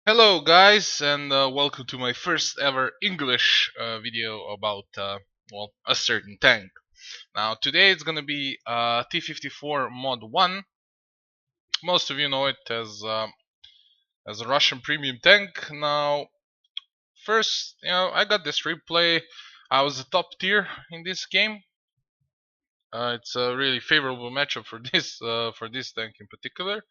Hello guys, and welcome to my first ever English video about a certain tank. Now today it's gonna be T-54 Mod 1. Most of you know it as a Russian premium tank. Now first, I got this replay. I was a top tier in this game. It's a really favorable matchup for this tank in particular.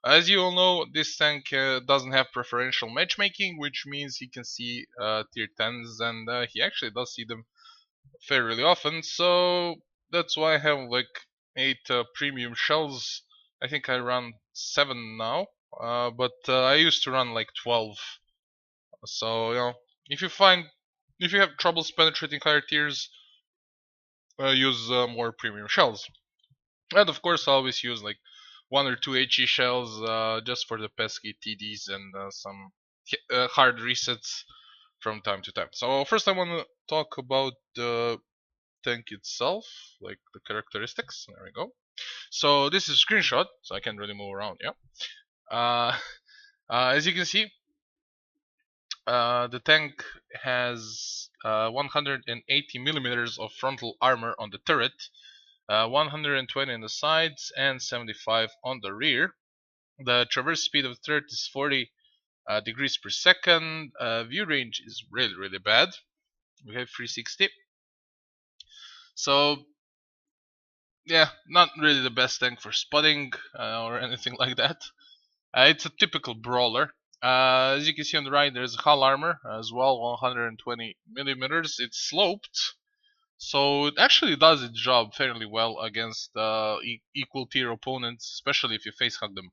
As you all know, this tank doesn't have preferential matchmaking, which means he can see tier 10s, and he actually does see them fairly often. So that's why I have like 8 premium shells. I think I run 7 now, but I used to run like 12. So if you find if you have troubles penetrating higher tiers, use more premium shells. And of course, I always use like 1 or 2 HE shells just for the pesky TDs and some hard resets from time to time. So first I want to talk about the tank itself, like the characteristics. There we go. So this is a screenshot, so I can't really move around. Yeah. Uh, as you can see, the tank has 180 millimeters of frontal armor on the turret, 120 on the sides, and 75 on the rear. The traverse speed of the turret is 40 degrees per second. View range is really bad. We have 360. So yeah, not really the best tank for spotting or anything like that. It's a typical brawler. As you can see on the right, there's hull armor as well, 120 millimeters. It's sloped, so it actually does its job fairly well against equal tier opponents, especially if you face hug them.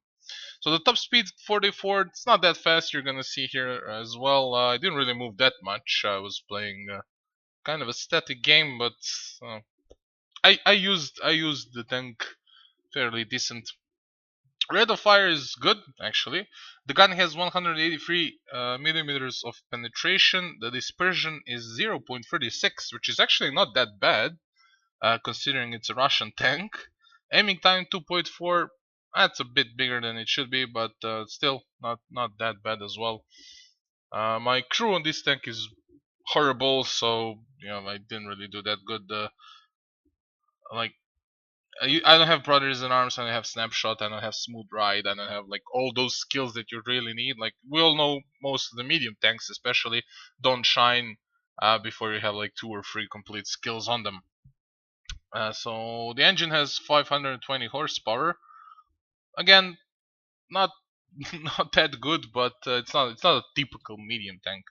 So the top speed 44, it's not that fast. You're gonna see here as well. I didn't really move that much. I was playing kind of a static game, but I used the tank fairly decent. Rate of fire is good actually. The gun has 183 millimeters of penetration. The dispersion is 0.36, which is actually not that bad considering it's a Russian tank. Aiming time 2.4. That's a bit bigger than it should be, but still not that bad as well. My crew on this tank is horrible, so I didn't really do that good. Like I don't have brothers in arms. I don't have snapshot. I don't have smooth ride. I don't have like all those skills that you really need. Like we all know, most of the medium tanks, especially, don't shine before you have like 2 or 3 complete skills on them. So the engine has 520 horsepower. Again, not not that good, but it's not a typical medium tank.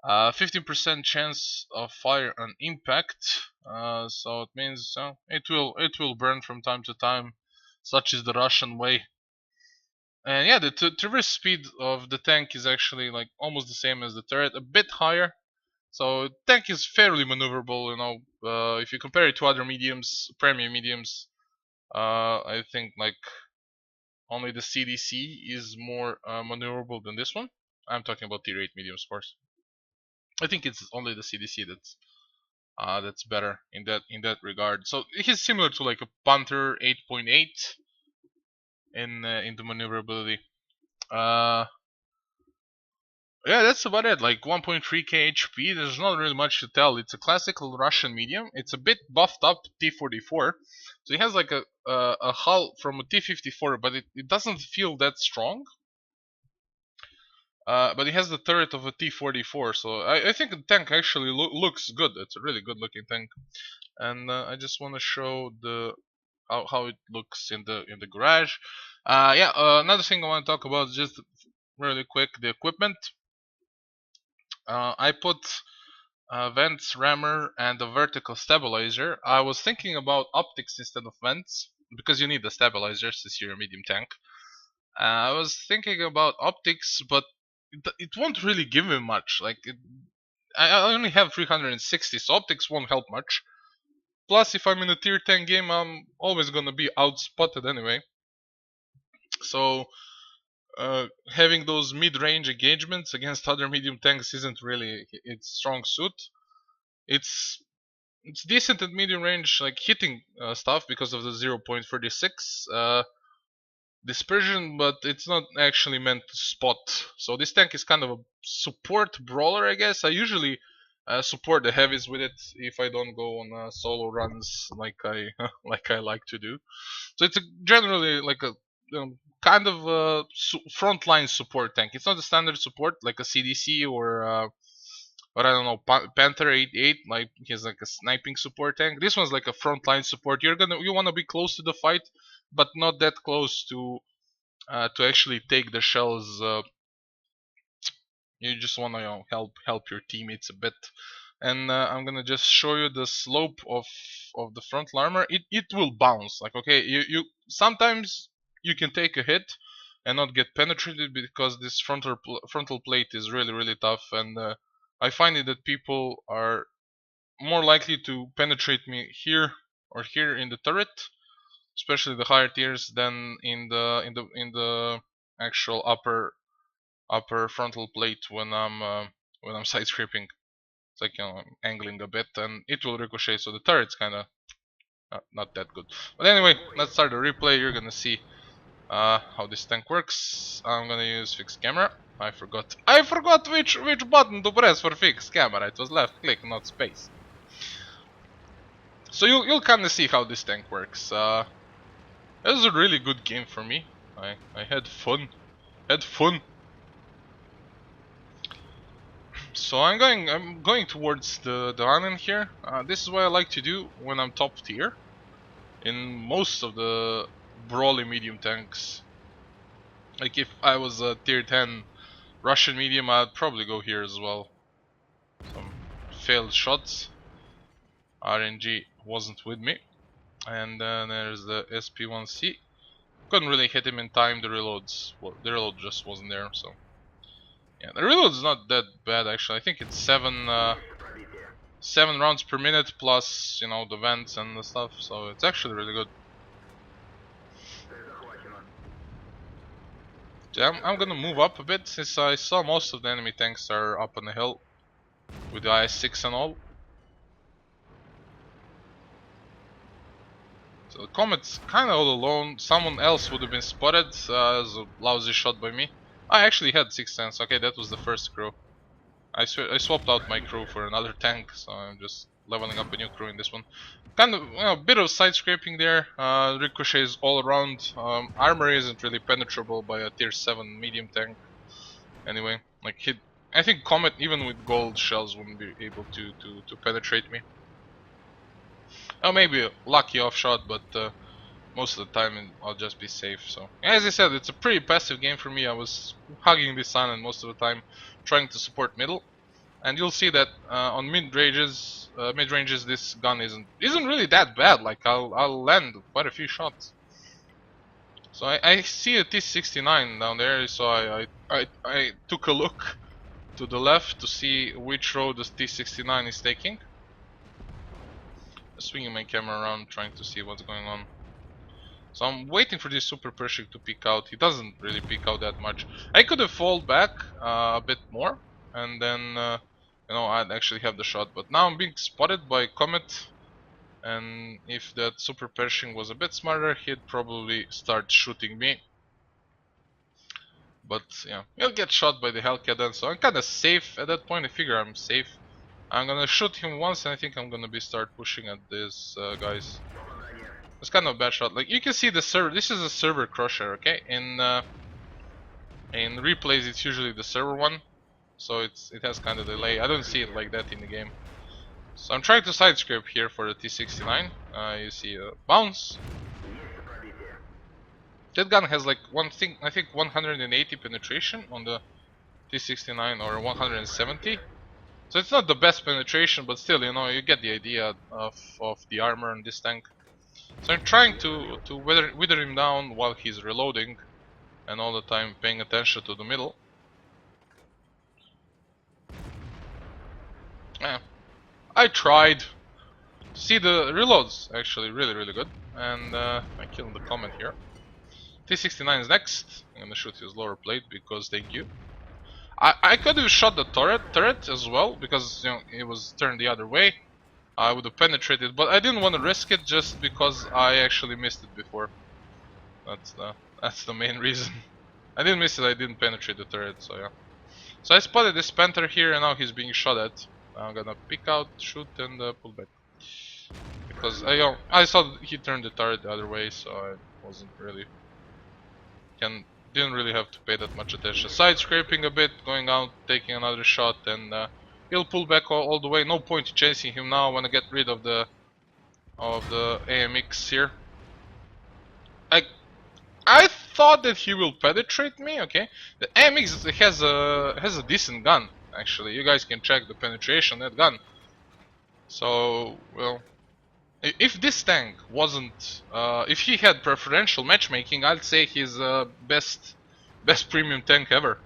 15% chance of fire on impact, so it means it will burn from time to time, such is the Russian way. And yeah, the traverse speed of the tank is actually like almost the same as the turret, a bit higher. So the tank is fairly maneuverable. If you compare it to other mediums, premium mediums, I think like only the CDC is more maneuverable than this one. I'm talking about tier 8 mediums, of course. I think it's only the CDC that's better in that regard. So it is similar to like a Panther 8.8 in the maneuverability. Uh, yeah, that's about it. Like 1.3k HP. There's not really much to tell. It's a classical Russian medium. It's a bit buffed up T-44, so it has like a hull from a T-54, but it doesn't feel that strong. But it has the turret of a T-44, so I think the tank actually looks good. It's a really good looking tank, and I just want to show the how it looks in the garage. Yeah, another thing I want to talk about is just really quick the equipment. I put vents, rammer, and a vertical stabilizer. I was thinking about optics instead of vents because you need the stabilizers since you're a medium tank. I was thinking about optics, but it won't really give me much. I only have 360, so optics won't help much. Plus, if I'm in a tier 10 game, I'm always gonna be outspotted anyway. So, having those mid-range engagements against other medium tanks isn't really its strong suit. It's decent at medium range, like hitting stuff because of the 0.36. dispersion, but it's not actually meant to spot. So this tank is kind of a support brawler, I guess. I usually support the heavies with it if I don't go on solo runs like I like to do. So it's generally like a kind of a frontline support tank. It's not a standard support like a CDC or I don't know, Panther 88. Like he's like a sniping support tank. This one's like a frontline support. You want to be close to the fight, but not that close to actually take the shells. You just want to help your teammates a bit. And I'm gonna just show you the slope of the frontal armor. It will bounce. Like okay, you sometimes you can take a hit and not get penetrated because this frontal plate is really tough. And I find it that people are more likely to penetrate me here or here in the turret, especially the higher tiers, than in the actual upper frontal plate when I'm side scraping. It's like I'm angling a bit and it will ricochet, so the turret's kind of not that good. But anyway, let's start the replay. You're gonna see how this tank works. I'm gonna use fixed camera. I forgot which button to press for fixed camera. It was left click, not space. So you'll kind of see how this tank works. It was a really good game for me. I had fun. So I'm going towards the island here. This is what I like to do when I'm top tier in most of the brawly medium tanks. Like if I was a tier 10 Russian medium, I'd probably go here as well. Some failed shots. RNG wasn't with me. And then there's the SP1C. Couldn't really hit him in time. The reload just wasn't there. So yeah, the reload's not that bad actually. I think it's 7 rounds per minute plus, you know, the vents and the stuff. So it's actually really good. So I'm gonna move up a bit since I saw most of the enemy tanks are up on the hill with the IS-6 and all. So the Comet's kind of all alone. Someone else would have been spotted. It was a lousy shot by me. I actually had 6 tanks. Okay, that was the first crew. I swapped out my crew for another tank, so I'm just leveling up a new crew in this one. Kind of, you know, a bit of side scraping there. Ricochets all around. Armor isn't really penetrable by a tier 7 medium tank. Anyway, like I think Comet even with gold shells wouldn't be able to penetrate me. Oh, maybe a lucky off shot, but most of the time I'll just be safe. So as I said, it's a pretty passive game for me. I was hugging this island most of the time, trying to support middle, and you'll see that on mid ranges this gun isn't really that bad. Like I'll land quite a few shots. So I see a T-69 down there, so I took a look to the left to see which road the T-69 is taking. Swinging my camera around, trying to see what's going on. So I'm waiting for this super Pershing to peek out. He doesn't really peek out that much. I could have falled back a bit more, and then you know, I'd actually have the shot. But now I'm being spotted by Comet, and if that super Pershing was a bit smarter, he'd probably start shooting me. But yeah, he'll get shot by the Hellcat then, so I'm kind of safe at that point. I figure I'm safe. I'm gonna shoot him once, and I think I'm gonna start pushing at these guys. It's kind of a bad shot. Like you can see the server. This is a server crusher, okay? In replays, it's usually the server one, so it has kind of delay. I don't see it like that in the game. So I'm trying to side scrape here for the T-69. You see a bounce. That gun has like I think 180 penetration on the T-69 or 170. So it's not the best penetration, but still, you know, you get the idea of the armor on this tank. So I'm trying to wither him down while he's reloading, and all the time paying attention to the middle. Yeah, I tried. See, the reload's actually really good, and I killed the Comet here. T-69 is next. I'm gonna shoot his lower plate because thank you. I could have shot the turret as well because, you know, it was turned the other way. I would have penetrated, but I didn't want to risk it just because I actually missed it before. That's That's the main reason. I didn't miss it, I didn't penetrate the turret, so yeah. So I spotted this Panther here and now he's being shot at. I'm gonna pick out, shoot, and pull back. Because I saw he turned the turret the other way, so I wasn't really didn't really have to pay that much attention. Side scraping a bit, going out, taking another shot, and he'll pull back all the way. No point chasing him now. I want to get rid of the AMX here. I thought that he will penetrate me. Okay, the AMX has a decent gun actually. You guys can check the penetration that gun. So well, if this tank wasn't, if he had preferential matchmaking, I'd say he's best premium tank ever.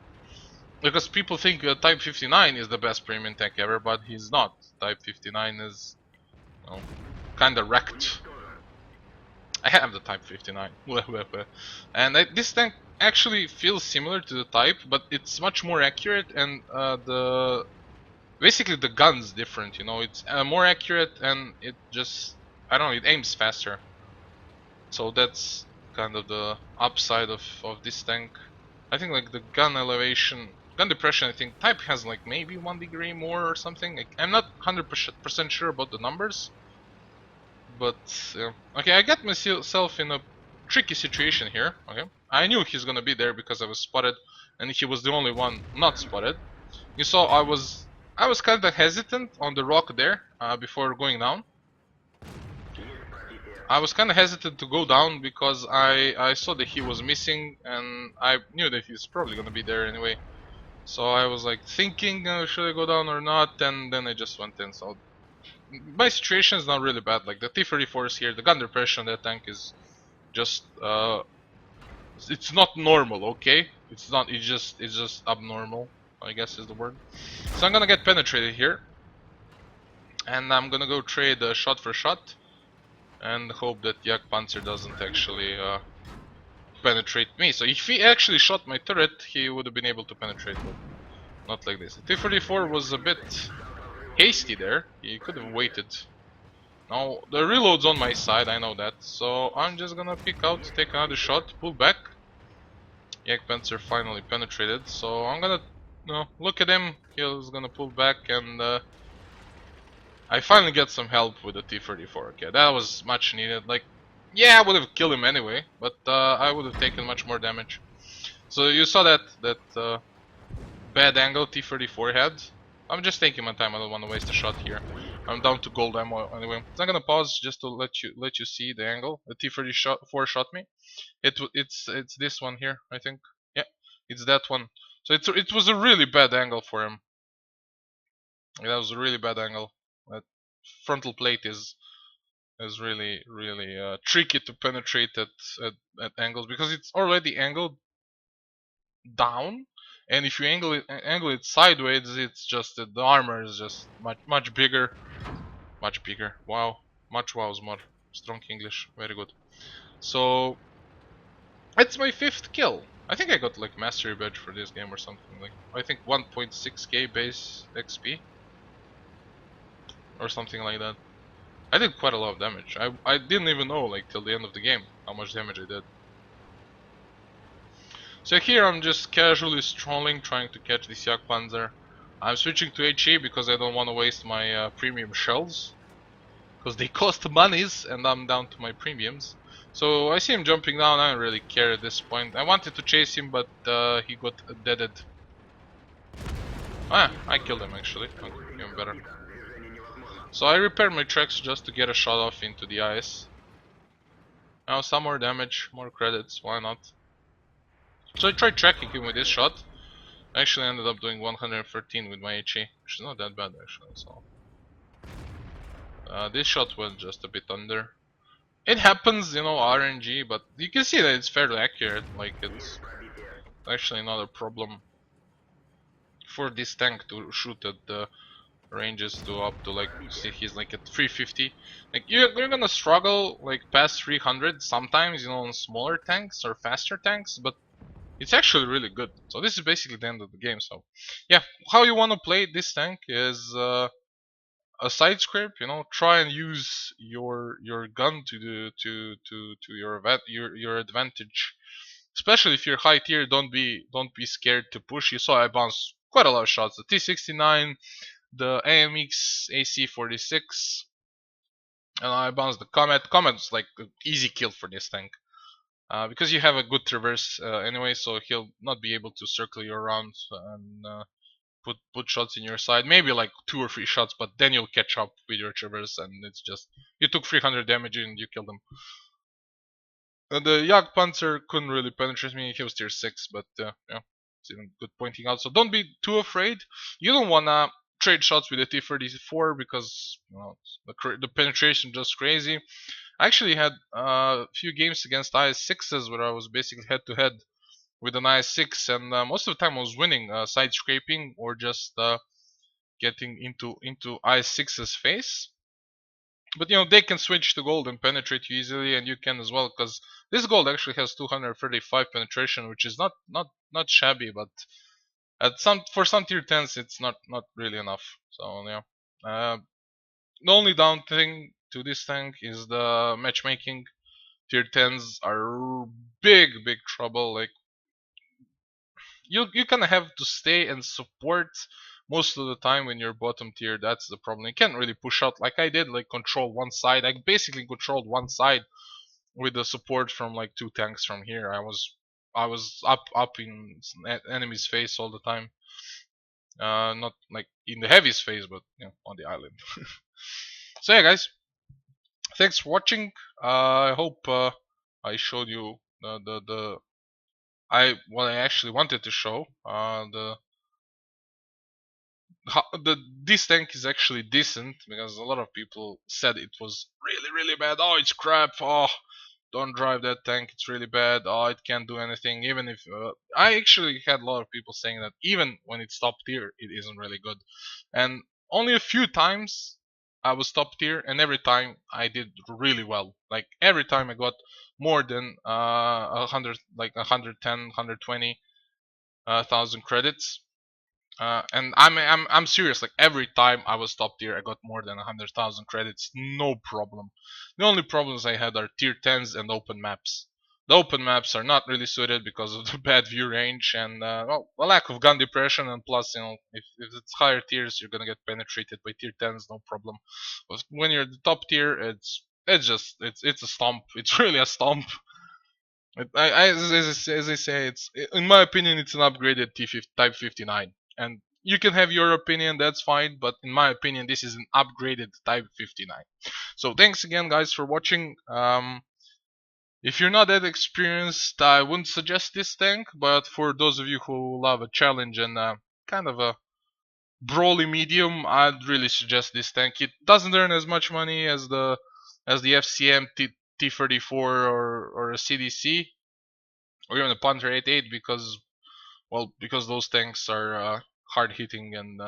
Because people think Type 59 is the best premium tank ever, but he's not. Type 59 is, you know, kind of wrecked. I have the Type 59, and this tank actually feels similar to the Type, but it's much more accurate, and basically the gun's different. You know, it's more accurate, and it just, I don't know, it aims faster. So that's kind of the upside of this tank. I think like the gun elevation, gun depression, I think Type has like maybe 1 degree more or something. Like, I'm not 100% sure about the numbers. But, okay, I got myself in a tricky situation here, okay? I knew he's gonna be there because I was spotted, and he was the only one not spotted. You saw I was kinda hesitant on the rock there, before going down. I was kinda hesitant to go down because I saw that he was missing, and I knew that he's probably gonna be there anyway. So I was like thinking, should I go down or not, and then I just went in, so my situation is not really bad. Like the T-34 is here, the gun depression on that tank is just it's not normal, okay? It's just abnormal, I guess is the word. So I'm gonna get penetrated here, and I'm gonna go trade shot for shot, and hope that Yak Panzer doesn't actually penetrate me. So if he actually shot my turret, he would have been able to penetrate, but not like this. The T-34 was a bit hasty there. He could have waited. Now, the reload's on my side, I know that. So I'm just gonna pick out, take another shot, pull back. Yak Panzer finally penetrated, so I'm gonna look at him. He's gonna pull back, and I finally get some help with the T-34. Okay, that was much needed. Like, yeah, I would have killed him anyway, but I would have taken much more damage. So you saw that bad angle T-34 had. I'm just taking my time. I don't want to waste a shot here. I'm down to gold ammo anyway. So I'm gonna pause just to let you see the angle. The T-34 shot me. It's this one here, I think. Yeah, it's that one. So it was a really bad angle for him. That was a really bad angle. That frontal plate is really tricky to penetrate at angles because it's already angled down, and if you angle it sideways, it's just that the armor is just much bigger, much bigger. Wow, much wows more. Strong English, very good. So it's my 5th kill. I think I got like mastery badge for this game or something. Like I think 1.6k base XP or something like that. I did quite a lot of damage. I didn't even know like till the end of the game how much damage I did. So here I'm just casually strolling, trying to catch this Yak Panzer. I'm switching to HE because I don't want to waste my premium shells, because they cost monies and I'm down to my premiums. So I see him jumping down. I don't really care at this point. I wanted to chase him, but he got deaded. Ah, I killed him actually. Okay, even better. So I repaired my tracks just to get a shot off into the ice. Now some more damage, more credits, why not? So I tried tracking him with this shot. I actually ended up doing 113 with my HE, which is not that bad actually. So this shot was just a bit under. It happens, you know, RNG, but you can see that it's fairly accurate. Like it's actually not a problem for this tank to shoot at the ranges to up to like, see, he's like at 350. Like you're gonna struggle like past 300 sometimes, you know, on smaller tanks or faster tanks, but it's actually really good. So this is basically the end of the game. So yeah, how you want to play this tank is a side scrape. You know, try and use your gun to your advantage. especially if you're high tier, don't be scared to push. You saw I bounced quite a lot of shots. The T-69, the AMX AC-46, and I bounced the Comet. Comet's like an easy kill for this tank. Because you have a good traverse anyway, so he'll not be able to circle you around and put shots in your side. Maybe like 2 or 3 shots, but then you'll catch up with your traverse, and it's just you took 300 damage and you killed him. The Jagdpanzer couldn't really penetrate me. He was tier 6, but yeah, it's even good pointing out. So don't be too afraid. You don't wanna trade shots with the T-34 because the penetration just crazy. I actually had a few games against IS-6s where I was basically head to head with an IS-6, and most of the time I was winning side scraping or just getting into IS-6's face. But they can switch to gold and penetrate you easily, and you can as well, because this gold actually has 235 penetration, which is not shabby, but for some tier 10s it's not really enough. So yeah, the only down thing to this tank is the matchmaking. Tier 10s are big trouble. Like you kind of have to stay and support most of the time when you're bottom tier. That's the problem. You can't really push out like I did, like control one side. I basically controlled one side with the support from like 2 tanks from here. I was up in enemy's face all the time. Not like in the heavy's face, but on the island. So yeah, guys, thanks for watching. I hope I showed you what I actually wanted to show. This tank is actually decent because a lot of people said it was really bad. Oh, it's crap. Oh, don't drive that tank. It's really bad. Oh, it can't do anything. Even if I actually had a lot of people saying that even when it's top tier, it isn't really good. And only a few times I was top tier, and every time I did really well. Like every time I got more than 100, like 110, 120 thousand credits. And I'm serious. Like every time I was top tier, I got more than 100,000 credits, no problem. The only problems I had are tier 10s and open maps. The open maps are not really suited because of the bad view range and well, a lack of gun depression. And plus, if it's higher tiers, you're gonna get penetrated by tier 10s, no problem. But when you're the top tier, it's a stomp. It's really a stomp. As I say, it's in my opinion, it's an upgraded Type 59. And you can have your opinion, that's fine, but in my opinion this is an upgraded Type 59. So thanks again guys for watching. If you're not that experienced, I wouldn't suggest this tank, but for those of you who love a challenge and kind of a brawly medium, I'd really suggest this tank. It doesn't earn as much money as the FCM T-34 or a CDC or even a Panther 88 because those tanks are hard hitting and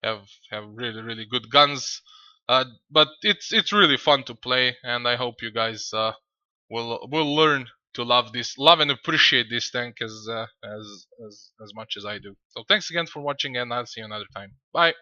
have really good guns. But it's really fun to play, and I hope you guys will learn to love and appreciate this tank as much as I do. So thanks again for watching, and I'll see you another time. Bye.